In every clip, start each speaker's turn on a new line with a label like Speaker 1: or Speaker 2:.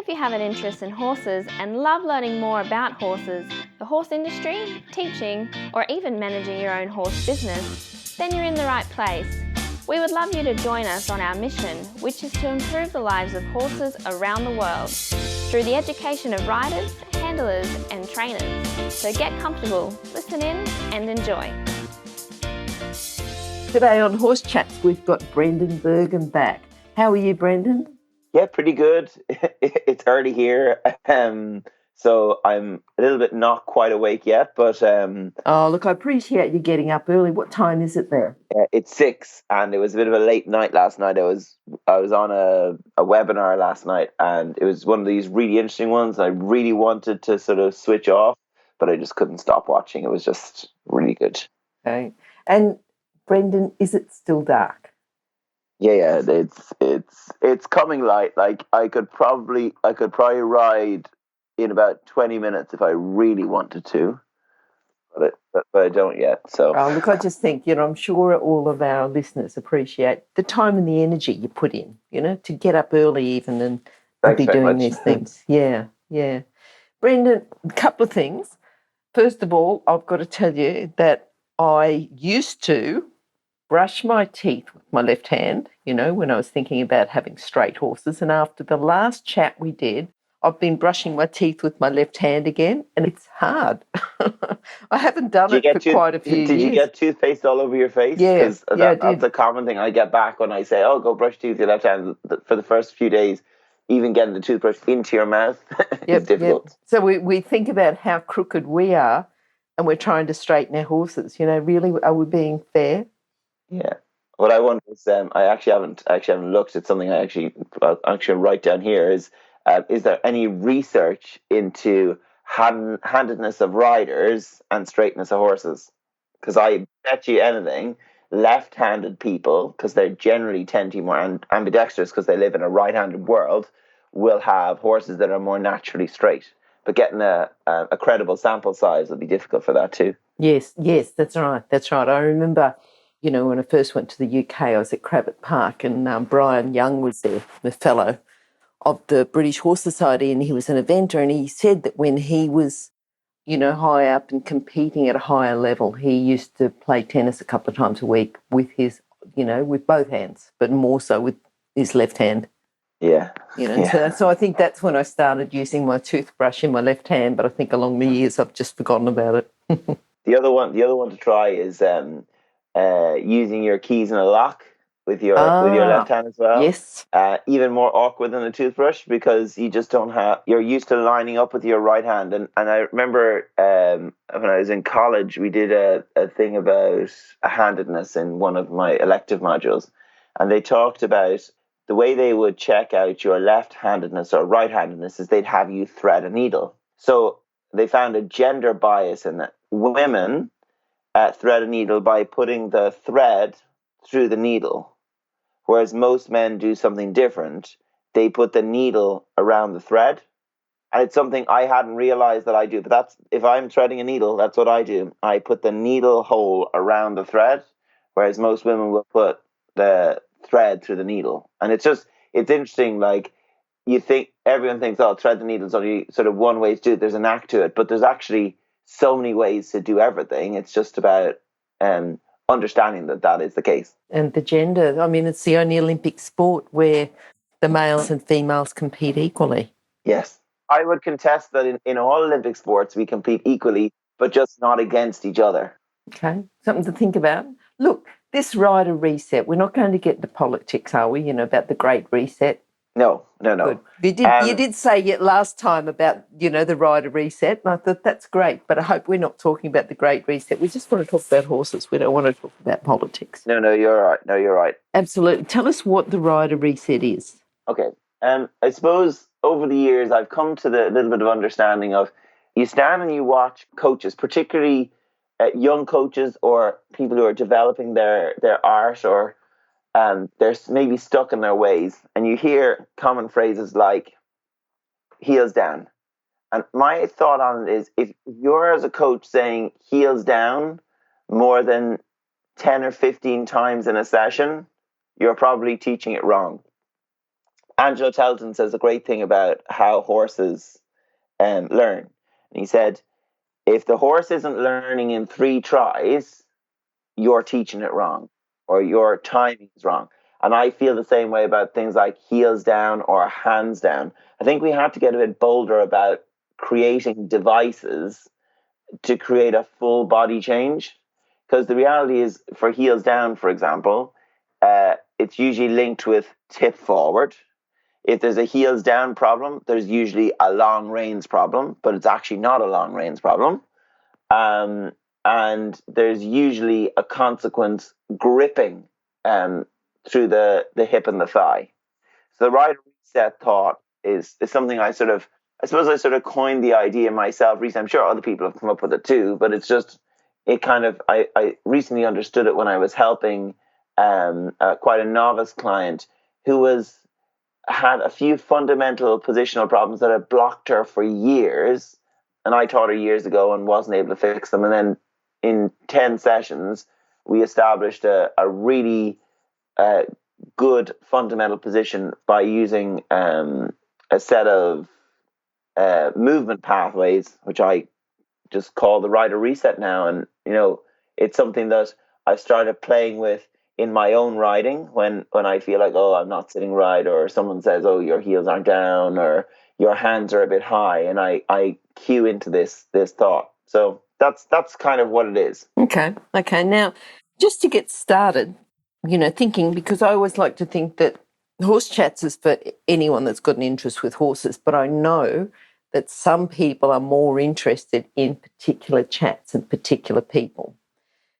Speaker 1: If you have an interest in horses and love learning more about horses, the horse industry, teaching, or even managing your own horse business, then you're in the right place. We would love you to join us on our mission, which is to improve the lives of horses around the world through the education of riders, handlers, and trainers. So get comfortable, listen in, and enjoy.
Speaker 2: Today on Horse Chats, we've got Brendan Bergin back. How are you, Brendan?
Speaker 3: Yeah, pretty good. It's early here, so I'm a little bit not quite awake yet, but
Speaker 2: Oh, look, I appreciate you getting up early. What time is it there?
Speaker 3: it's 6, and it was a bit of a late night last night. I was on a webinar last night, and it was one of these really interesting ones. I really wanted to sort of switch off, but I just couldn't stop watching. It was just really good.
Speaker 2: Okay. And Brendan, is it still dark?
Speaker 3: Yeah, it's coming light. Like I could probably ride in about 20 minutes if I really wanted to, but I don't yet. So
Speaker 2: look, I just think, I'm sure all of our listeners appreciate the time and the energy you put in, to get up early even and be doing these things. Yeah. Brendan, a couple of things. First of all, I've got to tell you that I used to brush my teeth with my left hand, when I was thinking about having straight horses. And after the last chat we did, I've been brushing my teeth with my left hand again, and it's hard. I haven't done it for quite a few years.
Speaker 3: Did you get toothpaste all over your face?
Speaker 2: Yeah,
Speaker 3: Because that's a common thing I get back when I say, oh, go brush teeth with your left hand. For the first few days, even getting the toothbrush into your mouth is difficult.
Speaker 2: Yep. So we think about how crooked we are, and we're trying to straighten our horses. Really, are we being fair?
Speaker 3: Yeah. What I wonder is, I actually haven't looked at something I'll write down here is there any research into handedness of riders and straightness of horses? Because I bet you anything, left-handed people, because they generally tend to be more ambidextrous because they live in a right-handed world, will have horses that are more naturally straight. But getting a credible sample size will be difficult for that too.
Speaker 2: Yes, that's right. I remember, when I first went to the UK, I was at Cravat Park, and Brian Young was there, the fellow of the British Horse Society, and he was an eventer, and he said that when he was, high up and competing at a higher level, he used to play tennis a couple of times a week with his, with both hands, but more so with his left hand.
Speaker 3: Yeah.
Speaker 2: So I think that's when I started using my toothbrush in my left hand, but I think along the years I've just forgotten about it.
Speaker 3: The other one to try is using your keys in a lock with your left hand as well.
Speaker 2: Yes.
Speaker 3: Even more awkward than a toothbrush because you just you're used to lining up with your right hand. And I remember when I was in college, we did a thing about handedness in one of my elective modules. And they talked about the way they would check out your left-handedness or right-handedness is they'd have you thread a needle. So they found a gender bias in that women thread a needle by putting the thread through the needle, whereas most men do something different. They put the needle around the thread, and it's something I hadn't realized that I do. But that's, if I'm threading a needle, that's what I do. I put the needle hole around the thread, whereas most women will put the thread through the needle. And it's interesting. Like, everyone thinks, oh, thread the needle is only sort of one way to do it. There's an act to it, but there's actually so many ways to do everything. It's just about understanding that is the case.
Speaker 2: And the gender, it's the only Olympic sport where the males and females compete equally.
Speaker 3: Yes. I would contest that in all Olympic sports we compete equally, but just not against each other.
Speaker 2: Okay, something to think about. Look, this rider reset, we're not going to get into politics, are we, about the Great Reset?
Speaker 3: No.
Speaker 2: Good. You did say it last time about, the rider reset, and I thought that's great, but I hope we're not talking about the Great Reset. We just want to talk about horses. We don't want to talk about politics.
Speaker 3: No, you're right.
Speaker 2: Absolutely. Tell us what the rider reset is.
Speaker 3: Okay. I suppose over the years I've come to the little bit of understanding of, you stand and you watch coaches, particularly young coaches or people who are developing their art, or they're maybe stuck in their ways, and you hear common phrases like heels down. And my thought on it is, if you're as a coach saying heels down more than 10 or 15 times in a session, you're probably teaching it wrong. Angelo Telton says a great thing about how horses learn. And he said, if the horse isn't learning in 3 tries, you're teaching it wrong or your timing is wrong. And I feel the same way about things like heels down or hands down. I think we have to get a bit bolder about creating devices to create a full body change. Because the reality is, for heels down, for example, it's usually linked with tip forward. If there's a heels down problem, there's usually a long reins problem, but it's actually not a long reins problem. And there's usually a consequence gripping through the hip and the thigh. So the rider reset thought is something I suppose I sort of coined the idea myself recently. I'm sure other people have come up with it too, but it's just, I recently understood it when I was helping quite a novice client who had a few fundamental positional problems that had blocked her for years. And I taught her years ago and wasn't able to fix them. And then in 10 sessions, we established a really good fundamental position by using a set of movement pathways, which I just call the rider reset now. And, it's something that I started playing with in my own riding when I feel like, oh, I'm not sitting right, or someone says, oh, your heels aren't down, or your hands are a bit high, and I cue into this thought. So that's kind of what it is.
Speaker 2: Okay. Now, just to get started, thinking, because I always like to think that horse chats is for anyone that's got an interest with horses, but I know that some people are more interested in particular chats and particular people.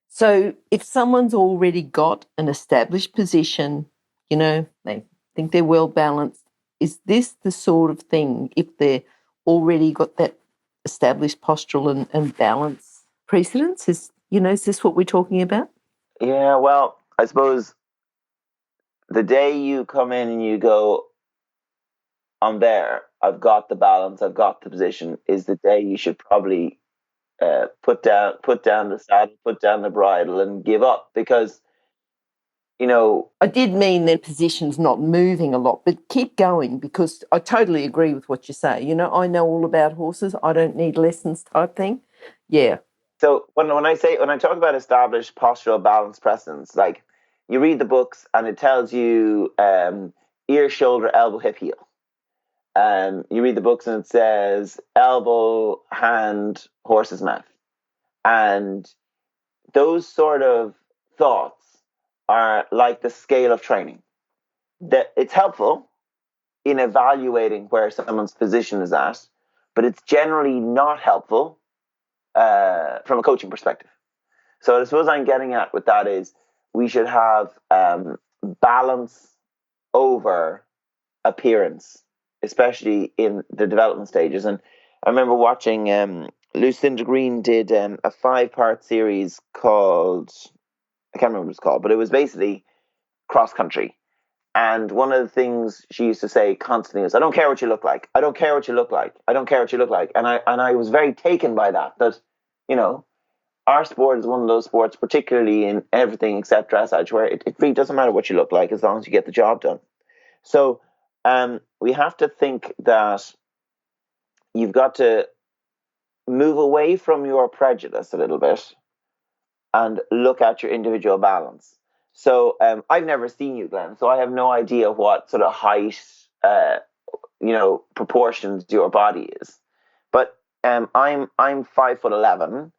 Speaker 2: So if someone's already got an established position, they think they're well balanced, is this the sort of thing, if they're already got that established postural and balance precedence, is this what we're talking about?
Speaker 3: Yeah, well, I suppose the day you come in and you go, I'm there, I've got the balance, I've got the position, is the day you should probably put down the saddle, put down the bridle, and give up. Because
Speaker 2: I did mean their position's not moving a lot, but keep going, because I totally agree with what you say. I know all about horses. I don't need lessons type thing. Yeah.
Speaker 3: So when I talk about established postural balance precedence, like, you read the books and it tells you ear, shoulder, elbow, hip, heel. You read the books and it says elbow, hand, horse's mouth. And those sort of thoughts are like the scale of training. That it's helpful in evaluating where someone's position is at, but it's generally not helpful from a coaching perspective. So I suppose I'm getting at with that is we should have balance over appearance, especially in the development stages. And I remember watching Lucinda Green did a 5-part series called, I can't remember what it's called, but it was basically cross country. And one of the things she used to say constantly was, I don't care what you look like. I don't care what you look like. I don't care what you look like. And I was very taken by that, our sport is one of those sports, particularly in everything except dressage, where it really doesn't matter what you look like as long as you get the job done. So we have to think that you've got to move away from your prejudice a little bit and look at your individual balance. So I've never seen you, Glenn, so I have no idea what sort of height, proportions your body is. But I'm 5'11",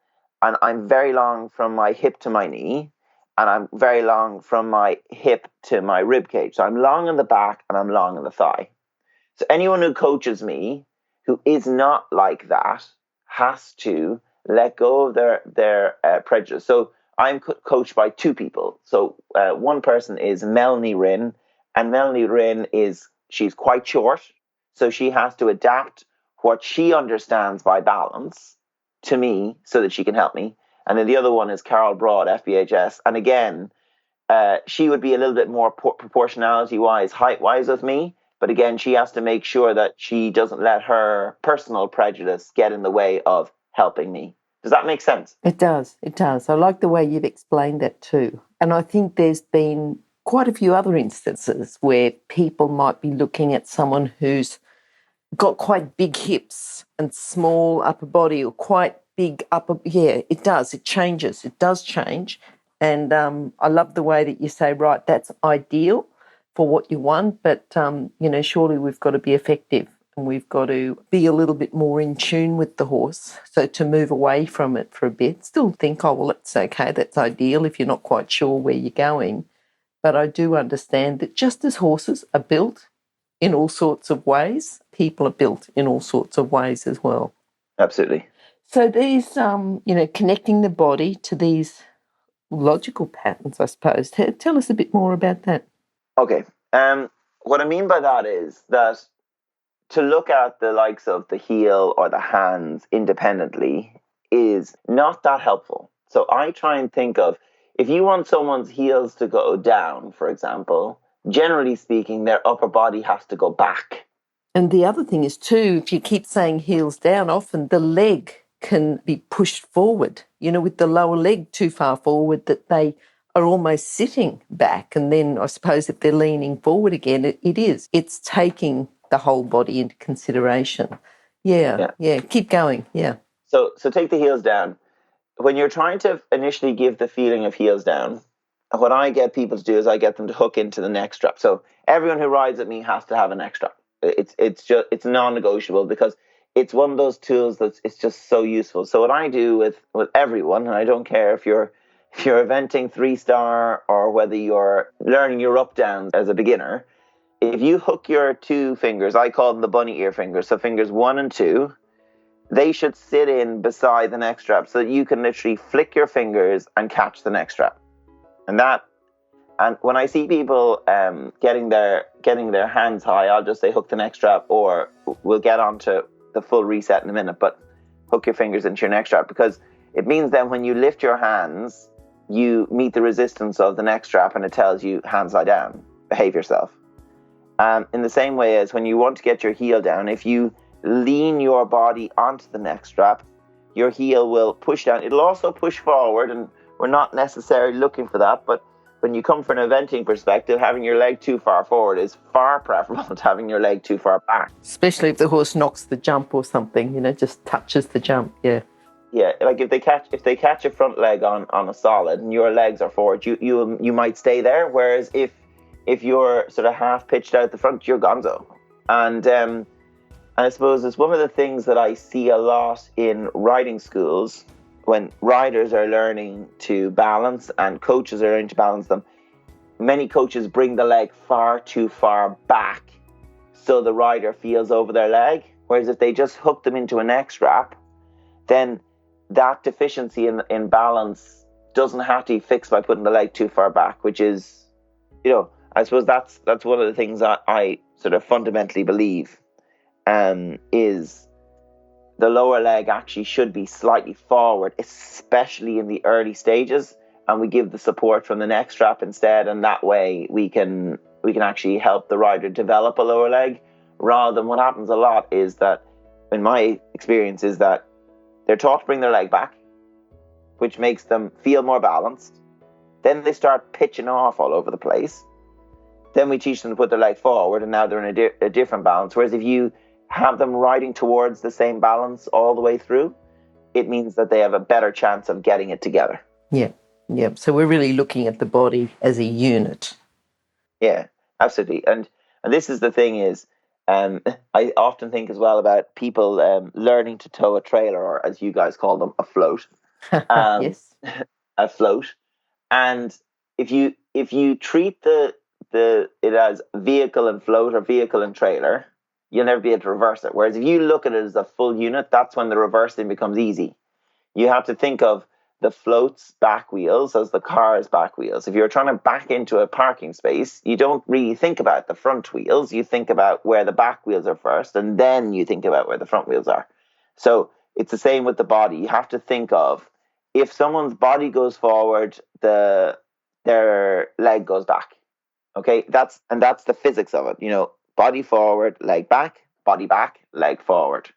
Speaker 3: and I'm very long from my hip to my knee, and I'm very long from my hip to my rib cage. So I'm long in the back and I'm long in the thigh. So anyone who coaches me who is not like that has to let go of their prejudice. So I'm coached by 2 people. So one person is Melanie Rinn, and Melanie Rinn she's quite short, so she has to adapt what she understands by balance to me so that she can help me. And then the other one is Carol Broad, FBHS, and again, she would be a little bit more proportionality-wise, height-wise with me. But again, she has to make sure that she doesn't let her personal prejudice get in the way of helping me. Does that make sense?
Speaker 2: It does. I like the way you've explained that too. And I think there's been quite a few other instances where people might be looking at someone who's got quite big hips and small upper body, or quite big upper. Yeah, it does. It changes. It does change. And I love the way that you say, right, that's ideal for what you want, but, surely we've got to be effective and we've got to be a little bit more in tune with the horse. So to move away from it for a bit, still think, oh, well, it's okay, that's ideal if you're not quite sure where you're going. But I do understand that just as horses are built in all sorts of ways, people are built in all sorts of ways as well.
Speaker 3: Absolutely.
Speaker 2: So these, connecting the body to these logical patterns, I suppose. Tell us a bit more about that.
Speaker 3: Okay. What I mean by that is that to look at the likes of the heel or the hands independently is not that helpful. So I try and think of, if you want someone's heels to go down, for example, generally speaking, their upper body has to go back.
Speaker 2: And the other thing is too, if you keep saying heels down, often the leg can be pushed forward, with the lower leg too far forward, that they are almost sitting back. And then I suppose if they're leaning forward again, it's taking the whole body into consideration. Yeah. Keep going. Yeah.
Speaker 3: So take the heels down. When you're trying to initially give the feeling of heels down, what I get people to do is I get them to hook into the neck strap. So everyone who rides at me has to have a neck strap. It's non-negotiable, because it's one of those tools it's just so useful. So what I do with everyone, and I don't care if you're eventing 3-star or whether you're learning your up down as a beginner, if you hook your 2 fingers, I call them the bunny ear fingers, so fingers 1 and 2, they should sit in beside the neck strap so that you can literally flick your fingers and catch the neck strap. And when I see people getting their hands high, I'll just say hook the neck strap, or we'll get onto the full reset in a minute, but hook your fingers into your neck strap, because it means then when you lift your hands, you meet the resistance of the neck strap and it tells you hands lie down, behave yourself. In the same way as when you want to get your heel down, if you lean your body onto the neck strap, your heel will push down. It'll also push forward, and we're not necessarily looking for that, but when you come from an eventing perspective, having your leg too far forward is far preferable to having your leg too far back.
Speaker 2: Especially if the horse knocks the jump or something, just touches the jump, yeah.
Speaker 3: Yeah, like if they catch a front leg on a solid and your legs are forward, you might stay there, whereas if you're sort of half pitched out the front, you're gonzo. And I suppose it's one of the things that I see a lot in riding schools when riders are learning to balance and coaches are learning to balance them. Many coaches bring the leg far too far back so the rider feels over their leg. Whereas if they just hook them into a neck strap, then that deficiency in balance doesn't have to be fixed by putting the leg too far back, which is, I suppose that's one of the things that I sort of fundamentally believe is the lower leg actually should be slightly forward, especially in the early stages, and we give the support from the neck strap instead, and that way we can actually help the rider develop a lower leg, rather than what happens a lot is that, in my experience, is that they're taught to bring their leg back, which makes them feel more balanced. Then they start pitching off all over the place. Then we teach them to put their leg forward, and now they're in a different balance. Whereas if you have them riding towards the same balance all the way through, it means that they have a better chance of getting it together.
Speaker 2: Yeah. So we're really looking at the body as a unit.
Speaker 3: Yeah, absolutely. And this is the thing is, I often think as well about people learning to tow a trailer, or as you guys call them, a float.
Speaker 2: Yes.
Speaker 3: A float. And if you treat it as vehicle and float or vehicle and trailer, you'll never be able to reverse it. Whereas if you look at it as a full unit, that's when the reversing becomes easy. You have to think of the float's back wheels as the car's back wheels. If you're trying to back into a parking space, you don't really think about the front wheels. You think about where the back wheels are first, and then you think about where the front wheels are. So it's the same with the body. You have to think of, if someone's body goes forward, their leg goes back. Okay, that's the physics of it. Body forward, leg back, body back, leg forward.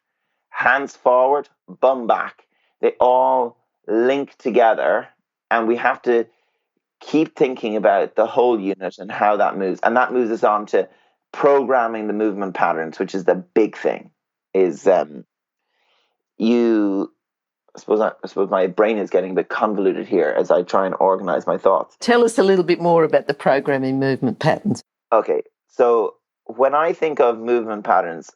Speaker 3: Hands forward, bum back. They all link together, and we have to keep thinking about the whole unit and how that moves. And that moves us on to programming the movement patterns, which is the big thing. Is I suppose my brain is getting a bit convoluted here as I try and organize my thoughts.
Speaker 2: Tell us a little bit more about the programming movement patterns.
Speaker 3: Okay, so when I think of movement patterns,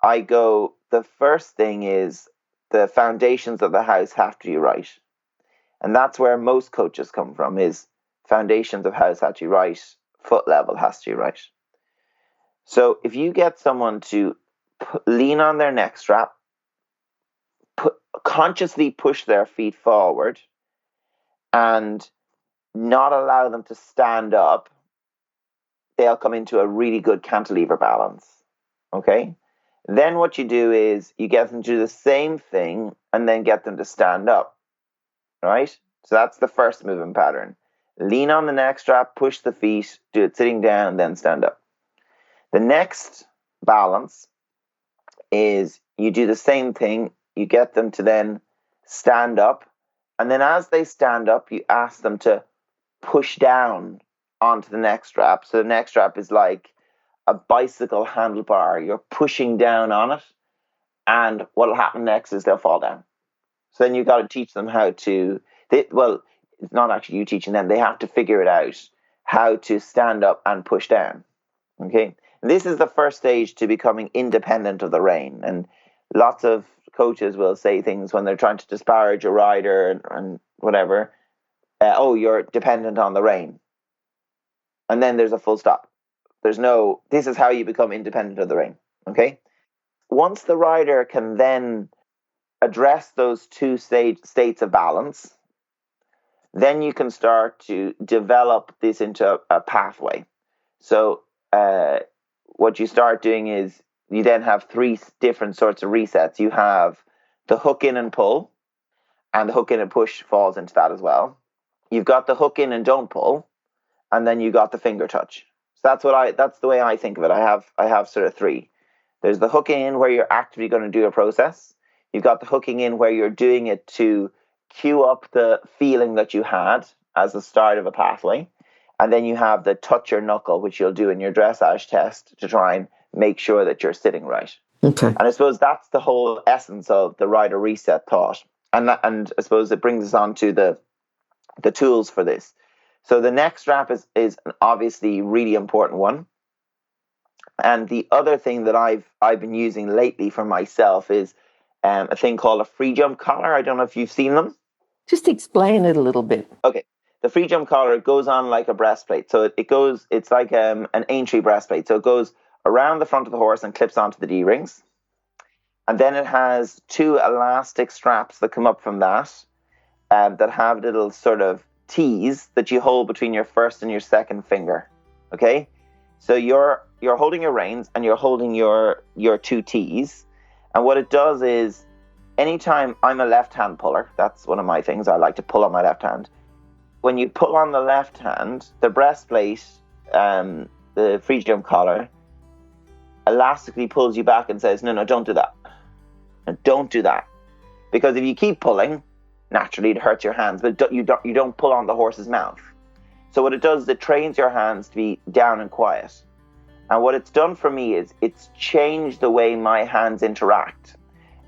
Speaker 3: the first thing is the foundations of the house have to be right. And that's where most coaches come from, is foundations of house have to be right, foot level has to be right. So if you get someone to lean on their neck strap, consciously push their feet forward, and not allow them to stand up, they'll come into a really good cantilever balance. Okay? Then what you do is you get them to do the same thing and then get them to stand up. Right? So that's the first movement pattern. Lean on the neck strap, push the feet, do it sitting down, then stand up. The next balance is you do the same thing. You get them to then stand up. And then as they stand up, you ask them to push down onto the neck strap. So the neck strap is like a bicycle handlebar. You're pushing down on it. And what will happen next is they'll fall down. So then you've got to teach them how to, it's not actually you teaching them. They have to figure it out, how to stand up and push down. Okay? And this is the first stage to becoming independent of the rein. And lots of coaches will say things when they're trying to disparage a rider and whatever. You're dependent on the rein. And then there's a full stop. This is how you become independent of the rein. Okay? Once the rider can then address those two states of balance, then you can start to develop this into a pathway. So what you start doing is you then have three different sorts of resets. You have the hook in and pull, and the hook in and push falls into that as well. You've got the hook in and don't pull, and then you got the finger touch. So that's the way I think of it. I have sort of three. There's the hooking in where you're actively going to do a process. You've got the hooking in where you're doing it to cue up the feeling that you had as the start of a pathway. And then you have the touch your knuckle, which you'll do in your dressage test to try and make sure that you're sitting right.
Speaker 2: Okay.
Speaker 3: And I suppose that's the whole essence of the rider reset thought. And I suppose it brings us on to the tools for this. So the neck strap is an obviously really important one. And the other thing that I've been using lately for myself is a thing called a free jump collar. I don't know if you've seen them.
Speaker 2: Just explain it a little bit.
Speaker 3: Okay. The free jump collar goes on like a breastplate. So it's like an Aintree breastplate. So it goes around the front of the horse and clips onto the D-rings. And then it has two elastic straps that come up from that that have little sort of T's that you hold between your first and your second finger. Okay? So you're holding your reins and you're holding your two T's. And what it does is, anytime I'm a left-hand puller, that's one of my things, I like to pull on my left hand. When you pull on the left hand, the breastplate, the free jump collar, elastically pulls you back and says, no, don't do that. And don't do that. Because if you keep pulling, naturally it hurts your hands, but you don't pull on the horse's mouth. So what it does is it trains your hands to be down and quiet. And what it's done for me is it's changed the way my hands interact.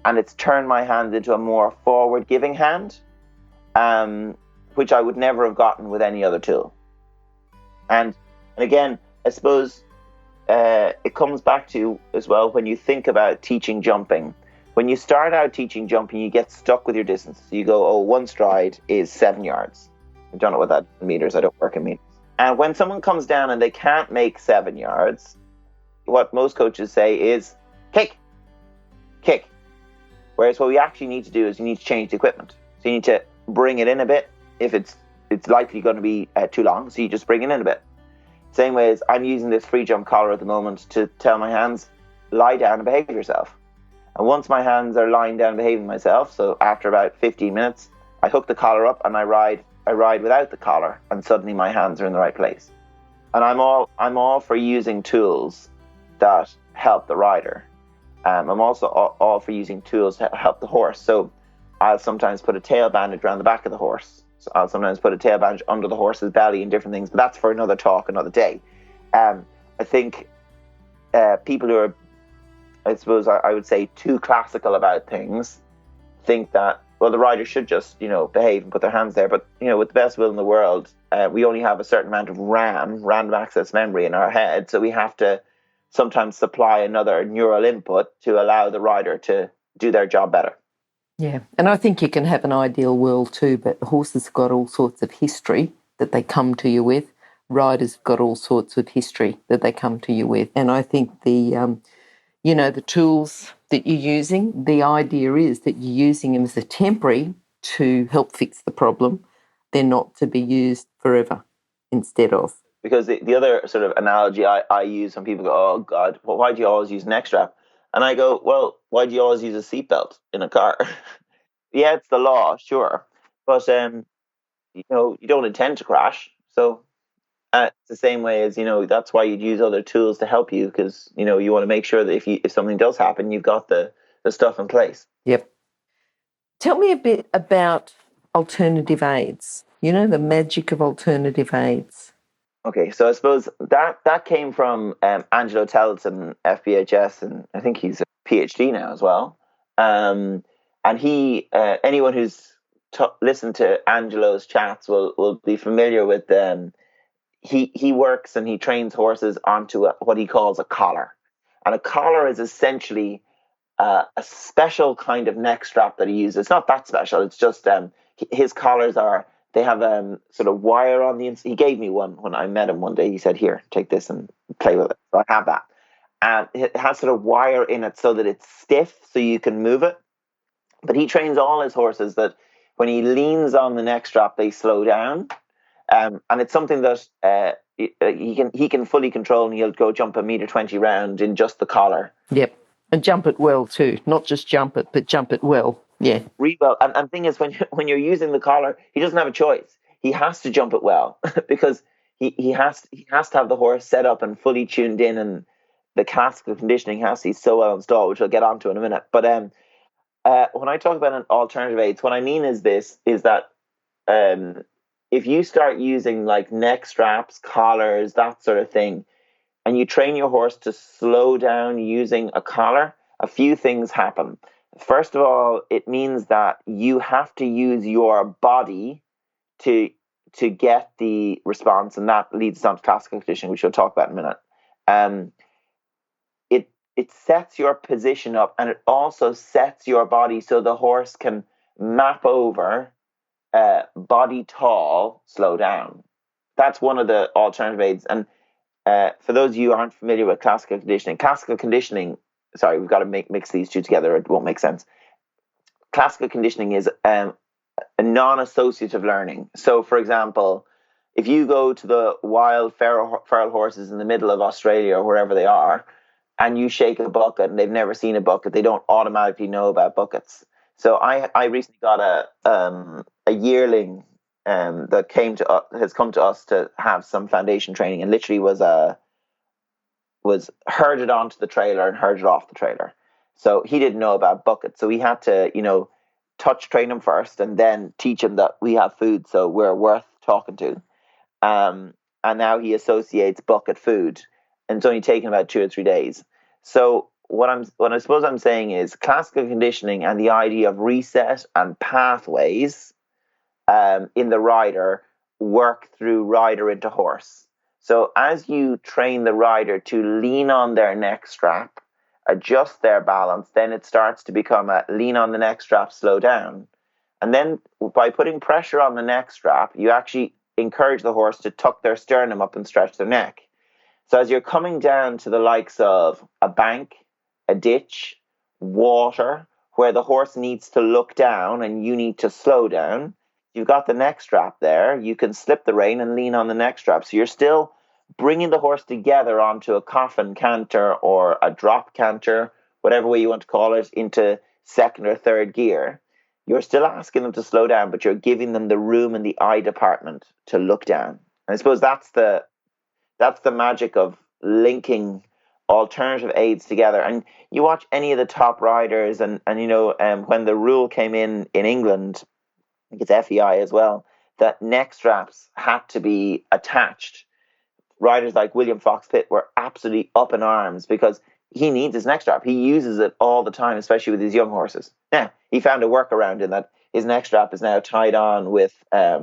Speaker 3: And it's turned my hands into a more forward-giving hand, which I would never have gotten with any other tool. And again, I suppose it comes back to, as well, when you think about teaching jumping. When you start out teaching jumping, you get stuck with your distance. You go, one stride is 7 yards. I don't know what that meters. I don't work in meters. And when someone comes down and they can't make 7 yards, what most coaches say is kick. Whereas what we actually need to do is you need to change the equipment. So you need to bring it in a bit if it's likely going to be too long. So you just bring it in a bit. Same way as I'm using this free jump collar at the moment to tell my hands, lie down and behave yourself. And once my hands are lying down and behaving myself, so after about 15 minutes, I hook the collar up and I ride without the collar, and suddenly my hands are in the right place. And I'm all for using tools that help the rider. I'm also all for using tools to help the horse. So I'll sometimes put a tail bandage around the back of the horse I'll sometimes put a tail bandage under the horse's belly and different things, but that's for another talk, another day. I think people who are, I suppose I would say, too classical about things think that, well, the rider should just, behave and put their hands there. But, with the best will in the world, we only have a certain amount of random access memory in our head. So we have to sometimes supply another neural input to allow the rider to do their job better.
Speaker 2: Yeah, and I think you can have an ideal world too, but horses have got all sorts of history that they come to you with. Riders have got all sorts of history that they come to you with. And I think the tools that you're using, the idea is that you're using them as a temporary to help fix the problem. They're not to be used forever instead of.
Speaker 3: Because the other sort of analogy I use when people go, oh, God, well, why do you always use neck strap? And I go, well, why do you always use a seatbelt in a car? Yeah, it's the law, sure. But, you don't intend to crash. So it's the same way as, that's why you'd use other tools to help you, because, you want to make sure that if something does happen, you've got the stuff in place.
Speaker 2: Yep. Tell me a bit about alternative aids, the magic of alternative aids.
Speaker 3: Okay, so I suppose that came from Angelo Telton, FBHS, and I think he's a PhD now as well. And he, anyone who's listened to Angelo's chats will be familiar with he works and he trains horses onto what he calls a collar. And a collar is essentially a special kind of neck strap that he uses. It's not that special. It's just his collars they have sort of wire on the inside. He gave me one when I met him one day. He said, here, take this and play with it. So I have that. And it has sort of wire in it so that it's stiff so you can move it. But he trains all his horses that when he leans on the neck strap, they slow down. And it's something that he can fully control, and he'll go jump 1.20 meters round in just the collar.
Speaker 2: Yep. And jump it well too. Not just jump it, but jump it well. Yeah.
Speaker 3: Really well. And thing is, when you're using the collar, he doesn't have a choice. He has to jump it well because he has to have the horse set up and fully tuned in, and the classical conditioning has to be so well installed, which I'll get onto in a minute. But when I talk about an alternative aids, what I mean is that if you start using like neck straps, collars, that sort of thing, and you train your horse to slow down using a collar, a few things happen. First of all, it means that you have to use your body to get the response, and that leads on to classical conditioning, which we'll talk about in a minute. It sets your position up, and it also sets your body so the horse can map over body tall, slow down. That's one of the alternative aids. And for those of you who aren't familiar with classical conditioning, sorry, we've got to mix these two together. It won't make sense. Classical conditioning is a non-associative learning. So, for example, if you go to the wild feral horses in the middle of Australia or wherever they are, and you shake a bucket and they've never seen a bucket, they don't automatically know about buckets. So I recently got a yearling that has come to us to have some foundation training, and literally was herded onto the trailer and herded off the trailer. So he didn't know about buckets. So we had to, touch train him first and then teach him that we have food, so we're worth talking to. And now he associates bucket food, and it's only taken about 2 or 3 days. So what I suppose I'm saying is classical conditioning and the idea of reset and pathways in the rider work through rider into horse. So as you train the rider to lean on their neck strap, adjust their balance, then it starts to become a lean on the neck strap, slow down. And then by putting pressure on the neck strap, you actually encourage the horse to tuck their sternum up and stretch their neck. So as you're coming down to the likes of a bank, a ditch, water, where the horse needs to look down and you need to slow down, you've got the neck strap there. You can slip the rein and lean on the neck strap. So you're still bringing the horse together onto a coffin canter or a drop canter, whatever way you want to call it, into second or third gear. You're still asking them to slow down, but you're giving them the room in the eye department to look down. And I suppose that's the magic of linking alternative aids together. And you watch any of the top riders, and when the rule came in England, I think it's FEI as well, that neck straps had to be attached. Riders like William Fox Pitt were absolutely up in arms because he needs his neck strap. He uses it all the time, especially with his young horses. Now, he found a workaround in that his neck strap is now tied on with a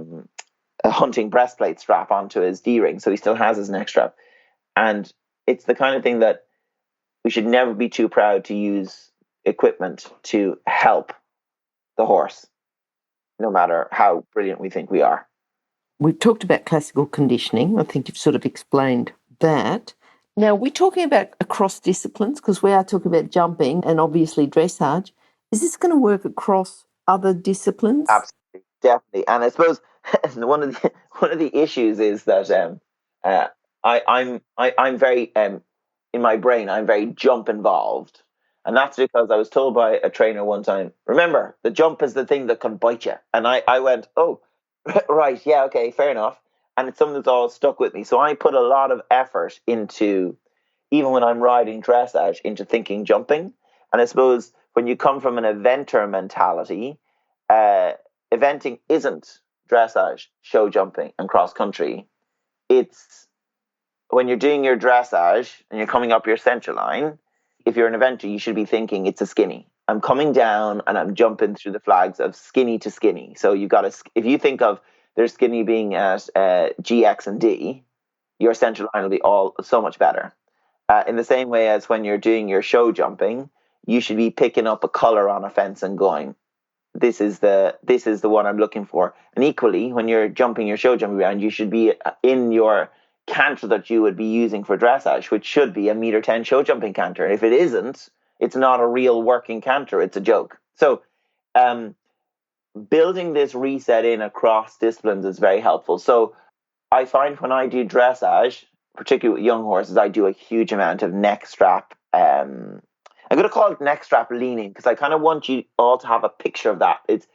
Speaker 3: hunting breastplate strap onto his D-ring, so he still has his neck strap. And it's the kind of thing that we should never be too proud to use equipment to help the horse, no matter how brilliant we think we are.
Speaker 2: We've talked about classical conditioning. I think you've sort of explained that. Now, we're talking about across disciplines because we are talking about jumping and obviously dressage. Is this going to work across other disciplines?
Speaker 3: Absolutely, definitely. And I suppose one of the issues is that I'm very in my brain I'm very jump involved, and that's because I was told by a trainer one time. Remember, the jump is the thing that can bite you, and I went, oh, right, yeah, okay, fair enough. And it's something that's all stuck with me. So I put a lot of effort into, even when I'm riding dressage, into thinking jumping. And I suppose when you come from an eventer mentality, eventing isn't dressage, show jumping, and cross country. It's when you're doing your dressage and you're coming up your center line. If you're an eventer, you should be thinking it's a skinny. I'm coming down and I'm jumping through the flags of skinny to skinny. So you got to, if you think of their skinny being at G, X, and D, your center line will be all so much better. In the same way as when you're doing your show jumping, you should be picking up a color on a fence and going, this is the one I'm looking for. And equally, when you're jumping your show jumping around, you should be in your canter that you would be using for dressage, which should be a 1.10 show jumping canter. If it isn't, it's not a real working canter, it's a joke. So building this reset in across disciplines is very helpful. So I find when I do dressage, particularly with young horses, I do a huge amount of neck strap. I'm going to call it neck strap leaning because I kind of want you all to have a picture of that. It's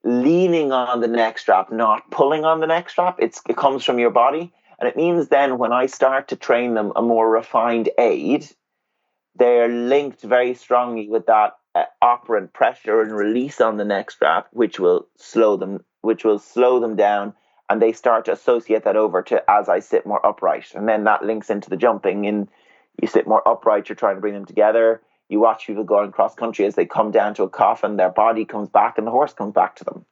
Speaker 3: leaning on the neck strap, not pulling on the neck strap. It comes from your body. And it means then when I start to train them a more refined aid, they're linked very strongly with that operant pressure and release on the neck strap, which will slow them down. And they start to associate that over to as I sit more upright. And then that links into the jumping. And you sit more upright, you're trying to bring them together. You watch people going cross country as they come down to a coffin, their body comes back and the horse comes back to them.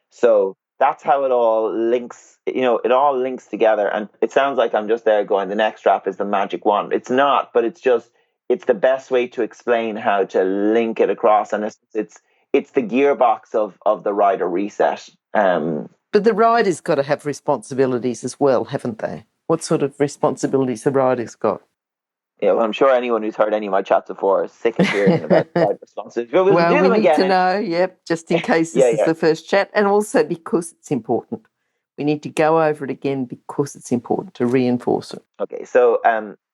Speaker 3: So that's how it all links, it all links together. And it sounds like I'm just there going, the neck strap is the magic wand. It's not, but it's the best way to explain how to link it across. And it's the gearbox of the rider reset.
Speaker 2: But the rider's got to have responsibilities as well, haven't they? What sort of responsibilities the rider's got?
Speaker 3: Yeah, well, I'm sure anyone who's heard any of my chats before is sick of hearing about rider responsibilities. But
Speaker 2: well, we need
Speaker 3: again.
Speaker 2: to know, just in case this is the first chat, and also because it's important. We need to go over it again because it's important to reinforce it.
Speaker 3: Okay, so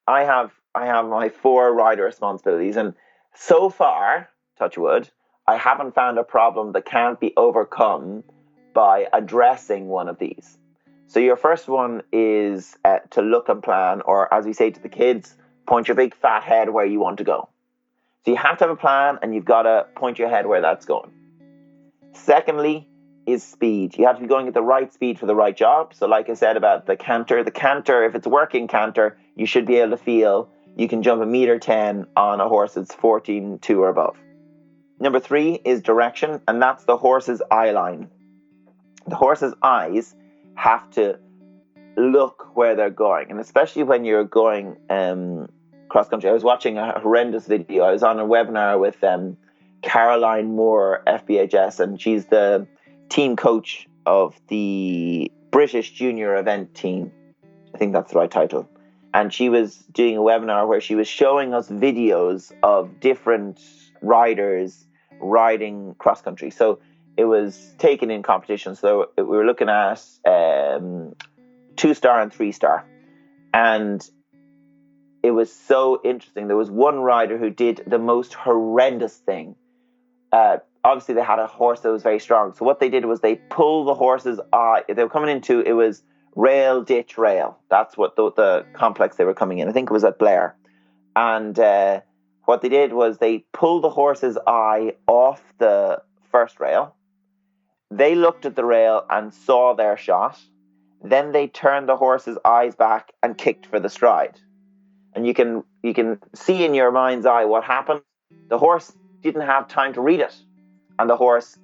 Speaker 3: I have my 4 rider responsibilities, and so far, touch wood, I haven't found a problem that can't be overcome by addressing one of these. So your first one is to look and plan, or as we say to the kids, point your big fat head where you want to go. So you have to have a plan and you've got to point your head where that's going. Secondly is speed. You have to be going at the right speed for the right job. So like I said about the canter, if it's a working canter, you should be able to feel you can jump 1.10 on a horse that's 14.2 or above. Number 3 is direction, and that's the horse's eye line. The horse's eyes have to look where they're going, and especially when you're going cross country. I was watching a horrendous video. I was on a webinar with Caroline Moore, FBHS, and she's the team coach of the British junior event team. I think that's the right title. And she was doing a webinar where she was showing us videos of different riders riding cross country. So it was taken in competition. So we were looking at 2-star and 3-star. And it was so interesting. There was one rider who did the most horrendous thing. Obviously, they had a horse that was very strong. So what they did was they pulled the horse's eye. They were coming into, it was rail, ditch, rail. That's what the complex they were coming in. I think it was at Blair. And what they did was they pulled the horse's eye off the first rail. they looked at the rail and saw their shot. Then they turned the horse's eyes back and kicked for the stride. And you can see in your mind's eye what happened. The horse didn't have time to read it, and the horse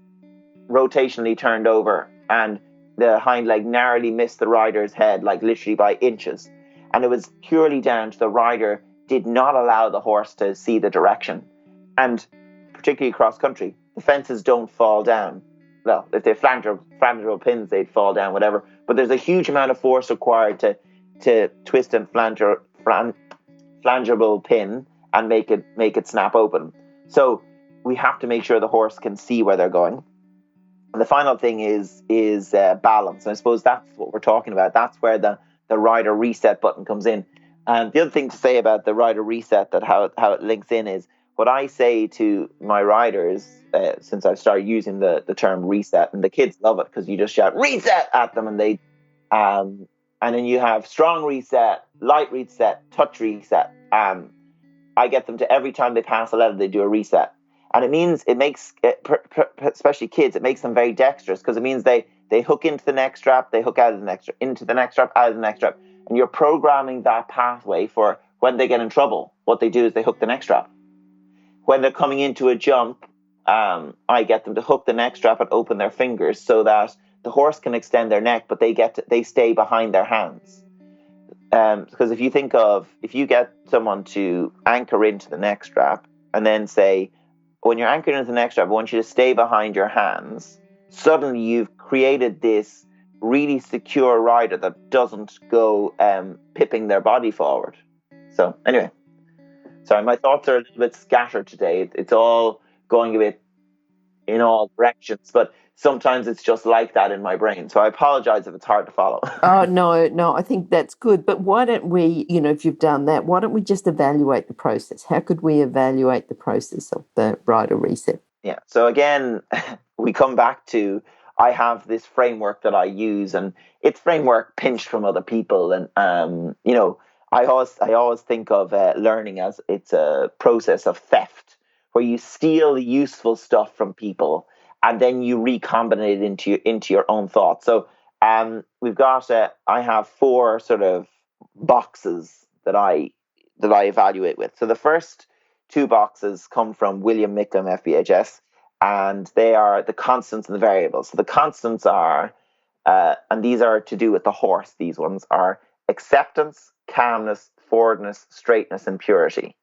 Speaker 3: rotationally turned over, and the hind leg narrowly missed the rider's head, like literally by inches. And it was purely down to the rider did not allow the horse to see the direction. And particularly cross country, the fences don't fall down. Well, if they're flangeable pins, they'd fall down, whatever. But there's a huge amount of force required to twist and flangeable pin and make it snap open. So we have to make sure the horse can see where they're going. And the final thing is balance. And I suppose that's what we're talking about. That's where the rider reset button comes in. And the other thing to say about the rider reset, that how it links in, is what I say to my riders, since I've started using the term reset, and the kids love it because you just shout reset at them, and they and then you have strong reset, light reset, touch reset. I get them to, every time they pass a letter, they do a reset. And it makes, especially kids, it makes them very dexterous, because it means they hook into the next strap, they hook out of the next strap, into the next strap, out of the next strap. And you're programming that pathway for when they get in trouble. What they do is they hook the next strap. When they're coming into a jump, I get them to hook the next strap and open their fingers so that the horse can extend their neck, but they stay behind their hands. Because if you get someone to anchor into the neck strap and then say, when you're anchored into the neck strap, I want you to stay behind your hands, suddenly you've created this really secure rider that doesn't go pipping their body forward. So anyway, sorry, my thoughts are a little bit scattered today. It's all going a bit in all directions, but sometimes it's just like that in my brain. So I apologize if it's hard to follow.
Speaker 2: Oh, no, I think that's good. But why don't we, if you've done that, why don't we just evaluate the process? How could we evaluate the process of the rider reset?
Speaker 3: Yeah. So again, we come back to, I have this framework that I use, and it's framework pinched from other people. And, I always think of learning as it's a process of theft, where you steal the useful stuff from people and then you recombine it into your own thoughts. So we've got I have 4 sort of boxes that I evaluate with. So the first 2 boxes come from William Micklem, FBHS, and they are the constants and the variables. So the constants are, and these are to do with the horse, these ones are acceptance, calmness, forwardness, straightness, and purity.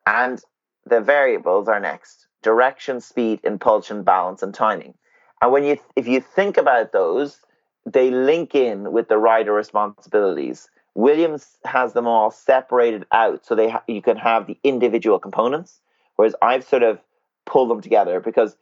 Speaker 3: And the variables are next: direction, speed, impulsion, balance, and timing. And if you think about those, they link in with the rider responsibilities. Williams has them all separated out so you can have the individual components, whereas I've sort of pulled them together because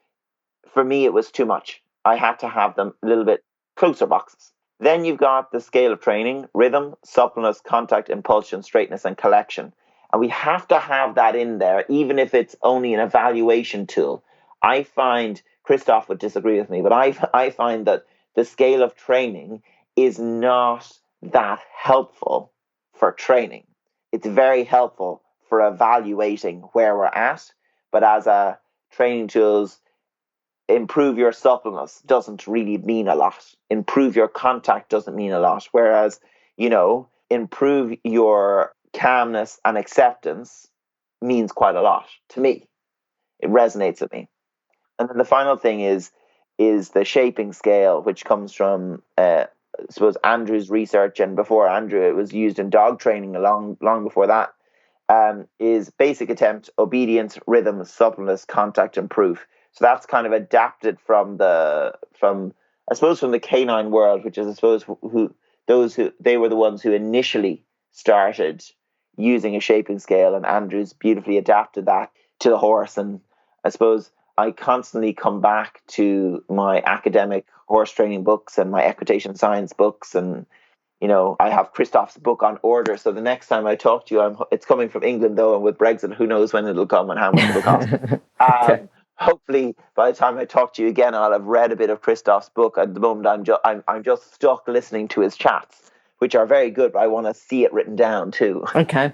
Speaker 3: for me it was too much. I had to have them a little bit closer boxes. Then you've got the scale of training: rhythm, suppleness, contact, impulsion, straightness, and collection. And we have to have that in there, even if it's only an evaluation tool. I find, Christoph would disagree with me, but I find that the scale of training is not that helpful for training. It's very helpful for evaluating where we're at, but as a training tools, improve your suppleness doesn't really mean a lot. Improve your contact doesn't mean a lot. Whereas, improve your calmness and acceptance means quite a lot to me. It resonates with me. And then the final thing is the shaping scale, which comes from I suppose Andrew's research, and before Andrew it was used in dog training long before that. Is basic attempt, obedience, rhythm, suppleness, contact, and proof. So that's kind of adapted from the canine world, which is, I suppose, they were the ones who initially started using a shaping scale, and Andrew's beautifully adapted that to the horse. And I suppose I constantly come back to my academic horse training books and my equitation science books, and I have Christoph's book on order. So the next time I talk to you, it's coming from England though, and with Brexit, who knows when it'll come and how much it'll cost.
Speaker 2: Okay.
Speaker 3: Hopefully, by the time I talk to you again, I'll have read a bit of Christoph's book. At the moment, I'm just stuck listening to his chats, which are very good, but I want to see it written down too.
Speaker 2: Okay.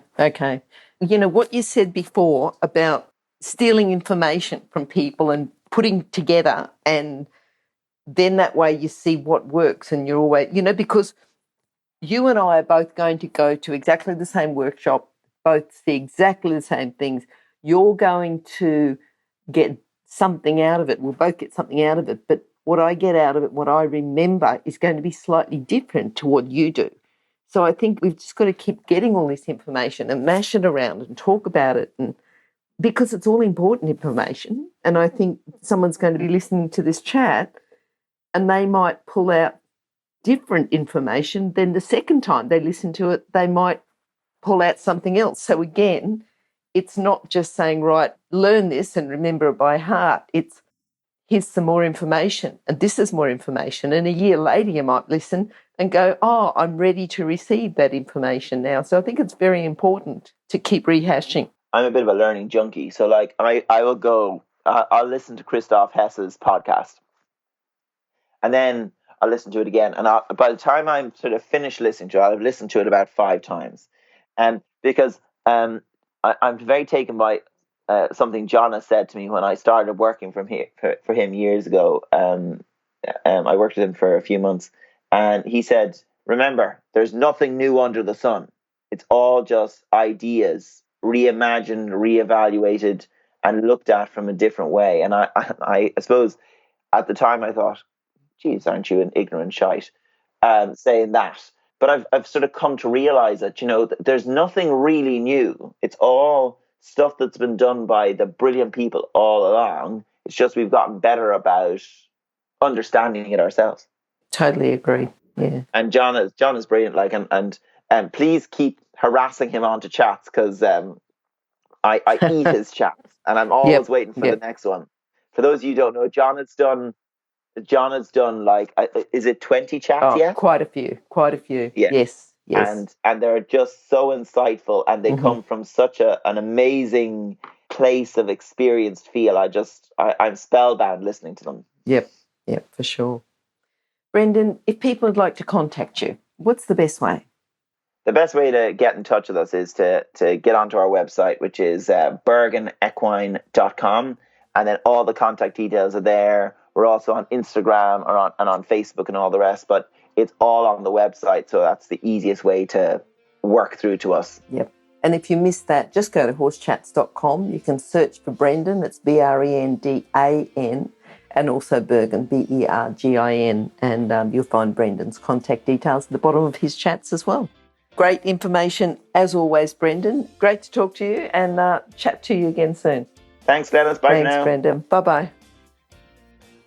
Speaker 2: What you said before about stealing information from people and putting together and then that way you see what works, and you're always, because you and I are both going to go to exactly the same workshop, both see exactly the same things. You're going to get something out of it. We'll both get something out of it. But what I get out of it, what I remember, is going to be slightly different to what you do. So I think we've just got to keep getting all this information and mash it around and talk about it, and because it's all important information. And I think someone's going to be listening to this chat and they might pull out different information. Then the second time they listen to it, they might pull out something else. So again, it's not just saying, right, learn this and remember it by heart. It's, here's some more information, and this is more information. And a year later, you might listen and go, oh, I'm ready to receive that information now. So I think it's very important to keep rehashing.
Speaker 3: I'm a bit of a learning junkie. So like I will go, I'll listen to Christoph Hesse's podcast, and then I'll listen to it again. And by the time I'm sort of finished listening to it, I'll have listened to it about 5 times. And because I'm very taken by something John has said to me when I started working for him years ago. I worked with him for a few months, and he said, remember, there's nothing new under the sun. It's all just ideas, reimagined, reevaluated, and looked at from a different way. And I suppose at the time I thought, geez, aren't you an ignorant shite, saying that. But I've sort of come to realize that, there's nothing really new. It's all stuff that's been done by the brilliant people all along. It's just we've gotten better about understanding it ourselves.
Speaker 2: Totally agree. Yeah.
Speaker 3: And John is brilliant. Like, and please keep harassing him onto chats, because I eat his chats, and I'm always waiting for the next one. For those of you who don't know, John has done like, is it 20 chats yet?
Speaker 2: Quite a few.
Speaker 3: Yeah.
Speaker 2: Yes.
Speaker 3: And they're just so insightful, and they come from such an amazing place of experienced feel. I'm spellbound listening to them.
Speaker 2: Yep, for sure. Brendan, if people would like to contact you, what's the best way?
Speaker 3: The best way to get in touch with us is to get onto our website, which is berginequine.com, and then all the contact details are there. We're also on Instagram and on Facebook and all the rest, but it's all on the website, so that's the easiest way to work through to us.
Speaker 2: Yep. And if you missed that, just go to horsechats.com. You can search for Brendan, it's Brendan, and also Bergin, Bergin, and you'll find Brendan's contact details at the bottom of his chats as well. Great information as always, Brendan. Great to talk to you, and chat to you again soon.
Speaker 3: Thanks, Glenys. Bye for now.
Speaker 2: Thanks, Brendan. Bye-bye.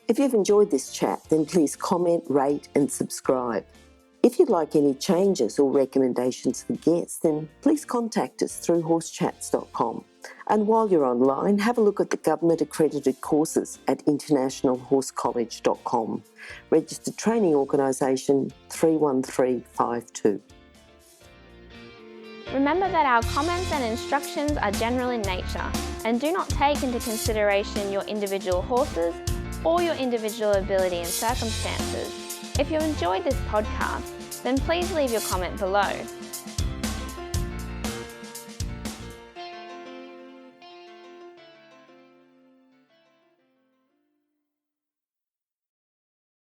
Speaker 2: If you've enjoyed this chat, then please comment, rate and subscribe. If you'd like any changes or recommendations for guests, then please contact us through horsechats.com. And while you're online, have a look at the government-accredited courses at internationalhorsecollege.com. Registered Training Organisation 31352.
Speaker 1: Remember that our comments and instructions are general in nature and do not take into consideration your individual horses or your individual ability and circumstances. If you enjoyed this podcast, then please leave your comment below.